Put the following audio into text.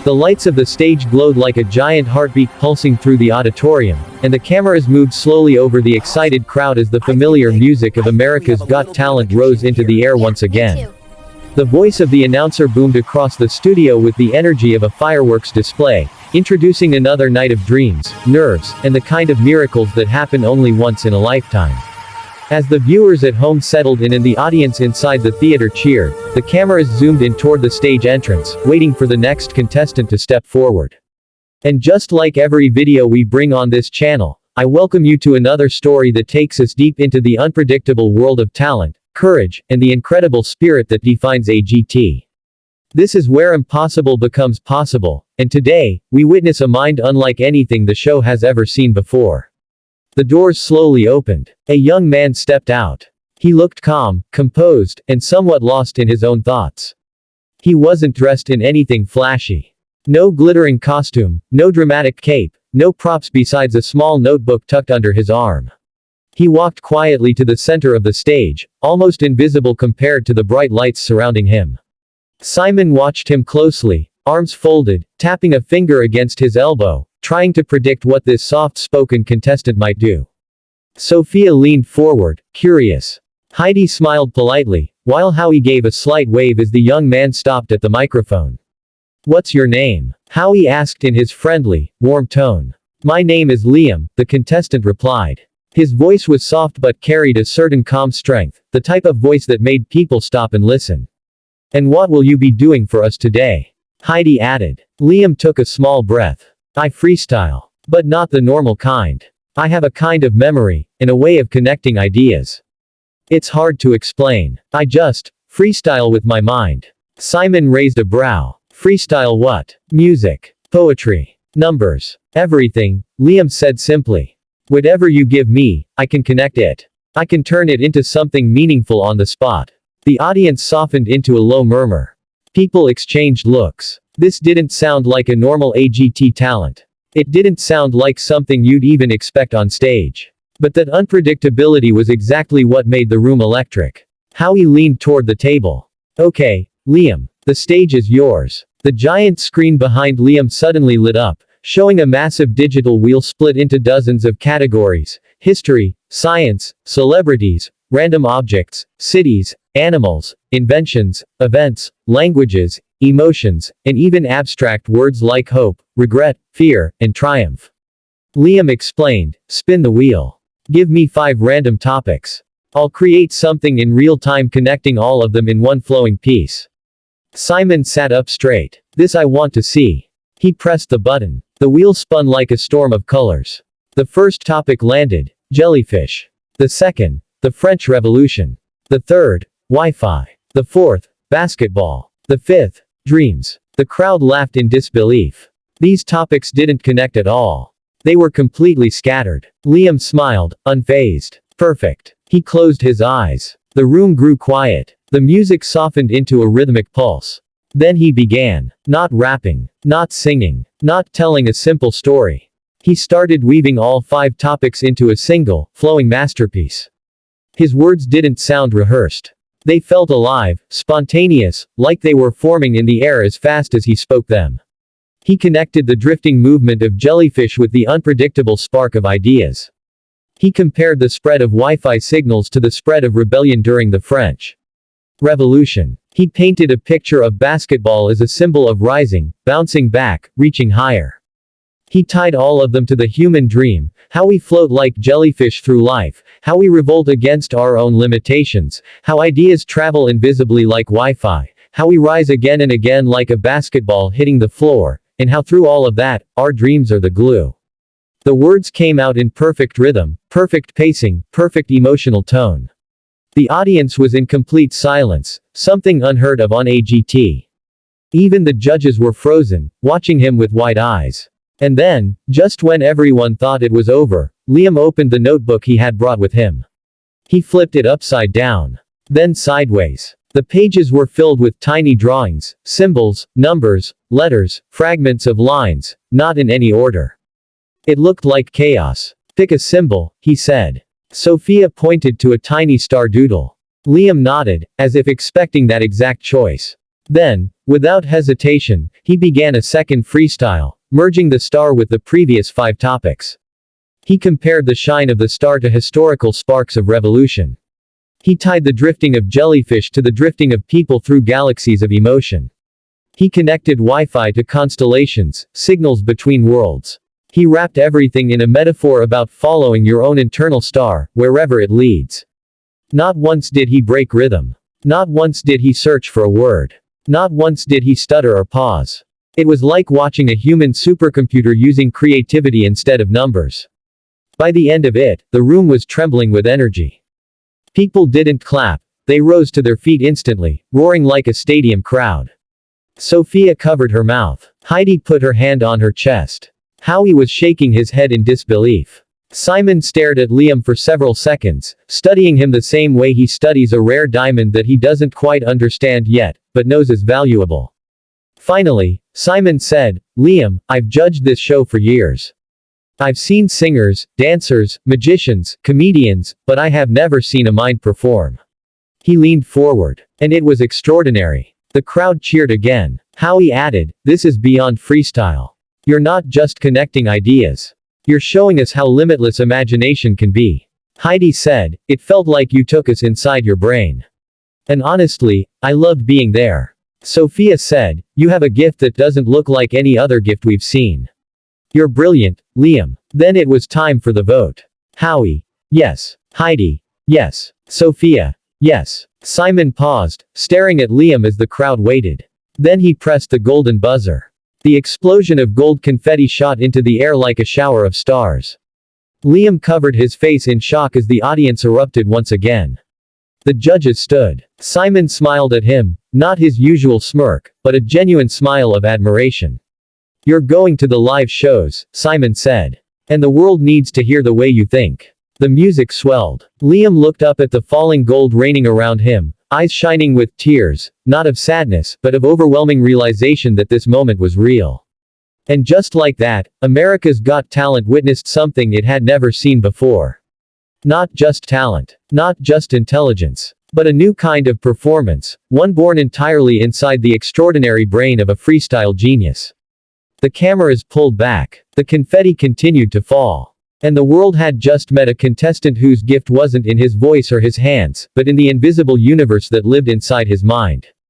The lights of the stage glowed like a giant heartbeat pulsing through the auditorium, and the cameras moved slowly over the excited crowd as the familiar music of America's Got Talent rose into the air once again. The voice of the announcer boomed across the studio with the energy of a fireworks display, introducing another night of dreams, nerves, and the kind of miracles that happen only once in a lifetime. As the viewers at home settled in and the audience inside the theater cheered, the cameras zoomed in toward the stage entrance, waiting for the next contestant to step forward. And just like every video we bring on this channel, I welcome you to another story that takes us deep into the unpredictable world of talent, courage, and the incredible spirit that defines AGT. This is where impossible becomes possible, and today, we witness a mind unlike anything the show has ever seen before. The doors slowly opened. A young man stepped out. He looked calm, composed, and somewhat lost in his own thoughts. He wasn't dressed in anything flashy. No glittering costume, no dramatic cape, no props besides a small notebook tucked under his arm. He walked quietly to the center of the stage, almost invisible compared to the bright lights surrounding him. Simon watched him closely, arms folded, tapping a finger against his elbow, trying to predict what this soft-spoken contestant might do. Sophia leaned forward, curious. Heidi smiled politely, while Howie gave a slight wave as the young man stopped at the microphone. "What's your name?" Howie asked in his friendly, warm tone. "My name is Liam," the contestant replied. His voice was soft but carried a certain calm strength, the type of voice that made people stop and listen. "And what will you be doing for us today?" Heidi added. Liam took a small breath. "I freestyle. But not the normal kind. I have a kind of memory, and a way of connecting ideas. It's hard to explain. I just freestyle with my mind." Simon raised a brow. "Freestyle what?" "Music. Poetry. Numbers. Everything," Liam said simply. "Whatever you give me, I can connect it. I can turn it into something meaningful on the spot." The audience softened into a low murmur. People exchanged looks. This didn't sound like a normal AGT talent. It didn't sound like something you'd even expect on stage. But that unpredictability was exactly what made the room electric. Howie leaned toward the table. "Okay, Liam. The stage is yours." The giant screen behind Liam suddenly lit up, showing a massive digital wheel split into dozens of categories: history, science, celebrities, random objects, cities, animals, inventions, events, languages, emotions, and even abstract words like hope, regret, fear, and triumph. Liam explained, "Spin the wheel. Give me 5 random topics. I'll create something in real time connecting all of them in one flowing piece." Simon sat up straight. "This I want to see." He pressed the button. The wheel spun like a storm of colors. The first topic landed: jellyfish. The second, the French Revolution. The third, Wi-Fi. The fourth, basketball. The fifth, dreams. The crowd laughed in disbelief. These topics didn't connect at all. They were completely scattered. Liam smiled, unfazed. "Perfect." He closed his eyes. The room grew quiet. The music softened into a rhythmic pulse. Then he began. Not rapping. Not singing. Not telling a simple story. He started weaving all 5 topics into a single, flowing masterpiece. His words didn't sound rehearsed. They felt alive, spontaneous, like they were forming in the air as fast as he spoke them. He connected the drifting movement of jellyfish with the unpredictable spark of ideas. He compared the spread of Wi-Fi signals to the spread of rebellion during the French Revolution. He painted a picture of basketball as a symbol of rising, bouncing back, reaching higher. He tied all of them to the human dream, how we float like jellyfish through life, how we revolt against our own limitations, how ideas travel invisibly like Wi-Fi, how we rise again and again like a basketball hitting the floor, and how through all of that, our dreams are the glue. The words came out in perfect rhythm, perfect pacing, perfect emotional tone. The audience was in complete silence, something unheard of on AGT. Even the judges were frozen, watching him with wide eyes. And then, just when everyone thought it was over, Liam opened the notebook he had brought with him. He flipped it upside down. Then sideways. The pages were filled with tiny drawings, symbols, numbers, letters, fragments of lines, not in any order. It looked like chaos. "Pick a symbol," he said. Sophia pointed to a tiny star doodle. Liam nodded, as if expecting that exact choice. Then, Without hesitation, he began a second freestyle, merging the star with the previous 5 topics. He compared the shine of the star to historical sparks of revolution. He tied the drifting of jellyfish to the drifting of people through galaxies of emotion. He connected Wi-Fi to constellations, signals between worlds. He wrapped everything in a metaphor about following your own internal star, wherever it leads. Not once did he break rhythm. Not once did he search for a word. Not once did he stutter or pause. It was like watching a human supercomputer using creativity instead of numbers. By the end of it, the room was trembling with energy. People didn't clap, they rose to their feet instantly, roaring like a stadium crowd. Sophia covered her mouth. Heidi put her hand on her chest. Howie was shaking his head in disbelief. Simon stared at Liam for several seconds, studying him the same way he studies a rare diamond that he doesn't quite understand yet, but knows is valuable. Finally, Simon said, "Liam, I've judged this show for years. I've seen singers, dancers, magicians, comedians, but I have never seen a mind perform." He leaned forward. And it was extraordinary. The crowd cheered again. Howie added, "This is beyond freestyle. You're not just connecting ideas. You're showing us how limitless imagination can be." Heidi said, "It felt like you took us inside your brain. And honestly, I loved being there." Sophia said, "You have a gift that doesn't look like any other gift we've seen. You're brilliant, Liam." Then it was time for the vote. Howie. Yes. Heidi. Yes. Sophia. Yes. Simon paused, staring at Liam as the crowd waited. Then he pressed the golden buzzer. The explosion of gold confetti shot into the air like a shower of stars. Liam covered his face in shock as the audience erupted once again. The judges stood. Simon smiled at him, not his usual smirk, but a genuine smile of admiration. "You're going to the live shows," Simon said. "And the world needs to hear the way you think." The music swelled. Liam looked up at the falling gold raining around him, eyes shining with tears, not of sadness, but of overwhelming realization that this moment was real. And just like that, America's Got Talent witnessed something it had never seen before. Not just talent. Not just intelligence. But a new kind of performance, one born entirely inside the extraordinary brain of a freestyle genius. The cameras pulled back. The confetti continued to fall. And the world had just met a contestant whose gift wasn't in his voice or his hands, but in the invisible universe that lived inside his mind.